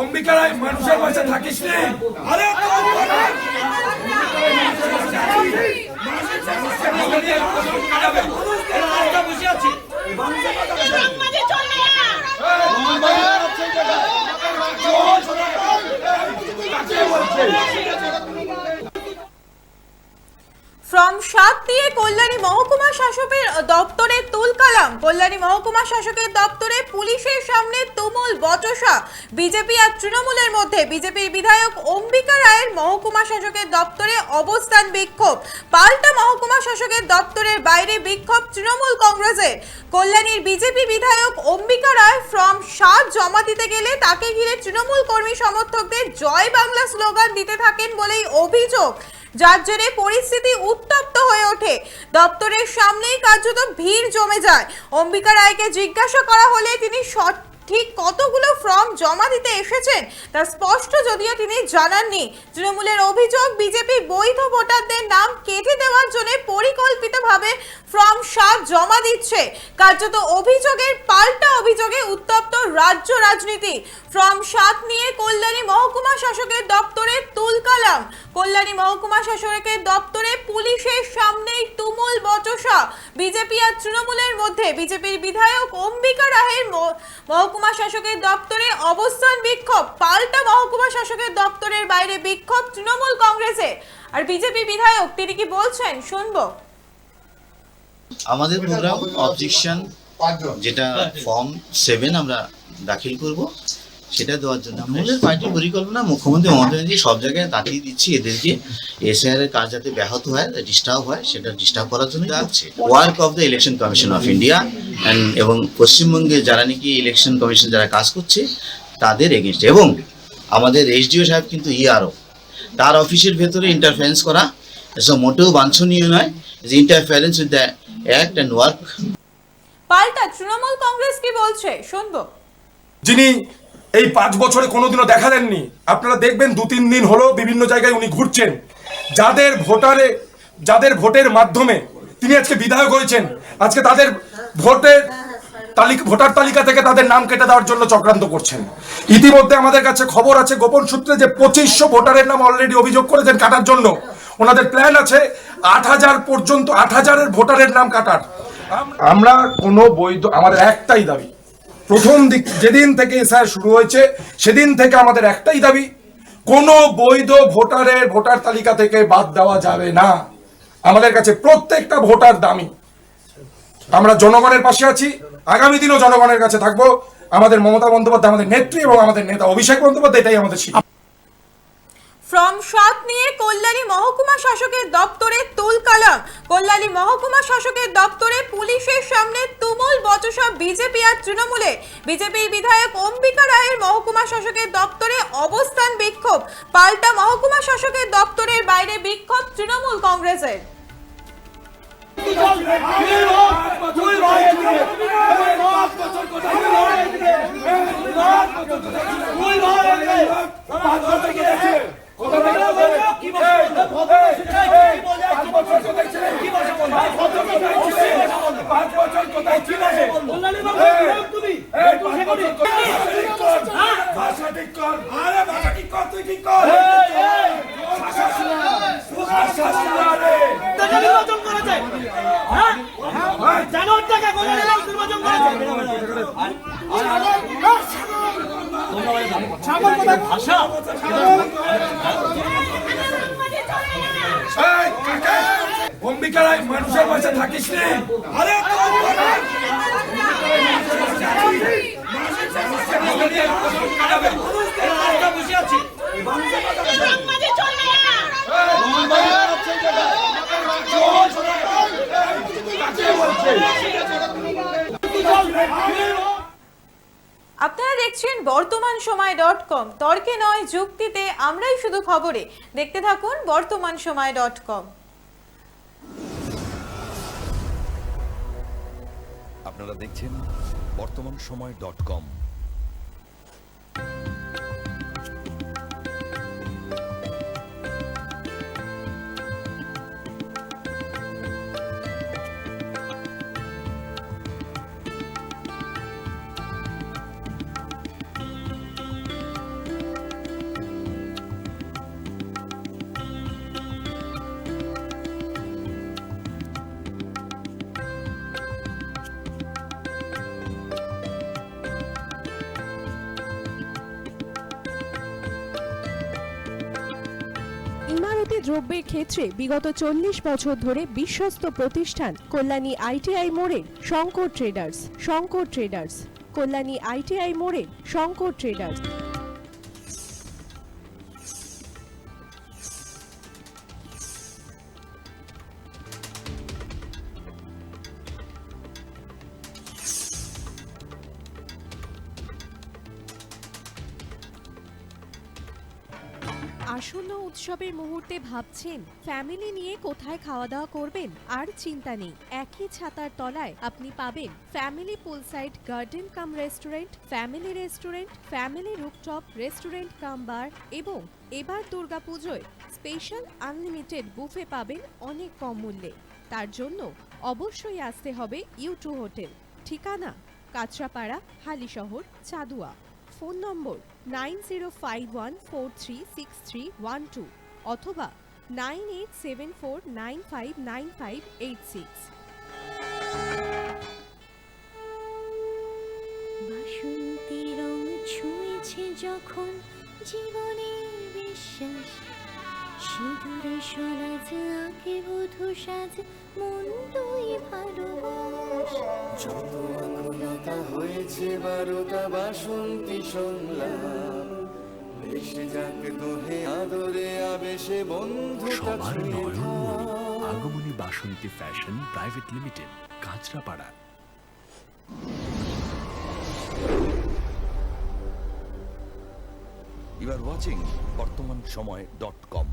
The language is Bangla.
অম্বিকা রায় মানুষের পাশে থাকিস নি। ফ্রম 7 দিয়ে কল্যাণী মহকুমা শাসকের দপ্তরে তুলকালাম। কল্যাণী মহকুমা শাসকের দপ্তরে পুলিশের সামনে তুমুল বচসা বিজেপি আর তৃণমূলের মধ্যে। বিজেপির বিধায়ক অম্বিকা রায়ের মহকুমা শাসকের দপ্তরে অবস্থান বিক্ষোভ। পাল্টা মহকুমা শাসকের দপ্তরের বাইরে বিক্ষোভ তৃণমূল কংগ্রেসের। কল্যাণীর বিজেপি বিধায়ক অম্বিকা রায় ফ্রম 7 জমা দিতে গেলে তাকে ঘিরে তৃণমূল কর্মী সমর্থকদের জয় বাংলা স্লোগান দিতে থাকেন বলেই অভিযোগ, যার জেরে পরিস্থিতি উত্তপ্ত হয়ে ওঠে। দপ্তরের সামনেই কার্যত ভিড় জমে যায়। অম্বিকা রায়কে জিজ্ঞাসা করা হলে তিনি ঠিক কতগুলো ফর্ম জমা দিতে এসেছেন তা স্পষ্ট যদিও তিনি জানাননি। তৃণমূলের অভিযোগ, বিজেপি বৈধ ভোটারদের নাম কেটে দেওয়ার জন্য পরিকল্পিতভাবে ফর্ম 7 জমা দিচ্ছে। কার্যত অভিযোগের পাল্টা অভিযোগে উত্তপ্ত রাজ্য রাজনীতি। ফর্ম 7 নিয়ে কল্যাণী মহকুমা শাসকের দপ্তরে তুলকালাম। কল্যাণী মহকুমা শাসকের দপ্তরে পুলিশের সামনেই তুমুল বচসা বিজেপি আর তৃণমূলের মধ্যে। বিজেপির বিধায়ক অম্বিকা রায়ের মহকুমা শাসকের দপ্তরে অবস্থান বিক্ষোভ। পাল্টা মহকুমা শাসকের দপ্তরের বাইরে বিক্ষোভ তৃণমূল কংগ্রেসের। আর বিজেপি বিধায়ক তিনি কি বলছেন শুনবো। আমাদের প্রোগ্রাম অবজেকশন যেটা ফর্ম 7 আমরা দাখিল করব সেটা দেওয়ার জন্য আমাদের পার্টির পরিকল্পনা মুখ্যমন্ত্রী মমতা ব্যানার্জি সব জায়গায় তাকিয়ে দিচ্ছি এদেরকে এসআইআর এর কাজ যাতে ব্যাহত হয়, ডিস্টার্ব হয়, সেটা ডিস্টার্ব করার জন্য যাচ্ছে। Work of the election commission of India এবং পশ্চিমবঙ্গে যারা নাকি ইলেকশন কমিশন যারা কাজ করছে তাদের এগেনস্ট, এবং আমাদের এসডিও সাহেব কিন্তু ইআরও, তার অফিসের ভেতরে ইন্টারফারেন্স করা এসব মোটেও বাঞ্ছনীয় নয়। Interference with the act and work. পাল্টা তৃণমূল কংগ্রেস কি বলছে শুনবো। যিনি এই 5 বছরে কোনোদিনও দেখা দেননি, আপনারা দেখবেন 2-3 দিন হলো বিভিন্ন জায়গায় উনি ঘুরছেন। যাদের ভোটের মাধ্যমে তিনি আজকে বিধায়ক হয়েছেন, আজকে তাদের ভোটার তালিকা থেকে তাদের নাম কেটে দেওয়ার জন্য চক্রান্ত করছেন। ইতিমধ্যে আমাদের কাছে খবর আছে গোপন সূত্রে যে 2500 ভোটারের নাম অলরেডি অভিযোগ করেছেন কাটার জন্য। ওনাদের প্ল্যান আছে 8000 পর্যন্ত 8000-এর ভোটারের নাম কাটার। আমরা কোনো বৈধ, আমাদের একটাই দাবি, প্রথম যেদিন থেকে এসআইআর শুরু হয়েছে সেদিন থেকে আমাদের একটাই দাবি, কোনো বৈধ ভোটার তালিকা থেকে বাদ দেওয়া যাবে না। আমাদের কাছে প্রত্যেকটা ভোটার দামি। আমরা জনগণের পাশে আছি, আগামী দিনও জনগণের কাছে থাকবো। আমাদের মমতা বন্দ্যোপাধ্যায় আমাদের নেত্রী এবং আমাদের নেতা অভিষেক বন্দ্যোপাধ্যায়, এটাই আমাদের শিক্ষা। ফর্ম 7 নিয়ে কল্যাণী মহকুমা শাসকের দপ্তরে তুলকালাম। কল্যাণী মহকুমা শাসকের দপ্তরে পুলিশের সামনে তুমুল বচসা বিজেপি আর তৃণমূলে। বিজেপির বিধায়ক অম্বিকা রায়ের মহকুমা শাসকের দপ্তরে অবস্থান বিক্ষোভ। পাল্টা মহকুমা শাসকের দপ্তরের বাইরে বিক্ষোভ তৃণমূল কংগ্রেসের। অম্বিকা রায় মানুষের পাশে থাকিস নি। আপনারা দেখছেন বর্তমান সময় .com, তর্কে নয় যুক্তিতে আমরাই শুধু খবরে। দেখতে থাকুন বর্তমান সময় .com। আপনারা দেখছেন বর্তমান সময় .com। ইমারতি দ্রব্যের ক্ষেত্রে বিগত 40 বছর ধরে বিশ্বস্ত প্রতিষ্ঠান কল্যাণী ITI মোড়ের শঙ্কর ট্রেডার্স, কল্যাণী ITI মোড়ের শঙ্কর ট্রেডার্স। আসন্ন উৎসবের মুহূর্তে ভাবছেন ফ্যামিলি নিয়ে কোথায় খাওয়া দাওয়া করবেন? আর চিন্তা নেই, একই ছাতার তলায় আপনি পাবেন family poolside garden cum restaurant, family rooftop restaurant cum bar এবং এবার দুর্গাপুজোয় স্পেশাল আনলিমিটেড বুফে পাবেন অনেক কম মূল্যে। তার জন্য অবশ্যই আসতে হবে U2 হোটেল। ঠিকানা কাঁচরাপাড়া, হালিশহর, চাদুয়া। ফোন নম্বর 9051436312 অথবা 9874959586। বাসন্তী রং ছুঁয়েছে যখন জীবনের বিশ্বাস, সিঁদুরে সরাজ আঁকে বধূ সাজ, মন তুই ভালোবাস। যত আকুলতা হয়েছে বারোটা বাসন্তী সংলাপ, এসে যাক দোহে আদরে আবেশে বন্ধুটা সবার ছুঁয়ে নয়ন থাক। Agamani Basanti fashion private limited, Kanchrapara. You are watching বর্তমান সময় .com।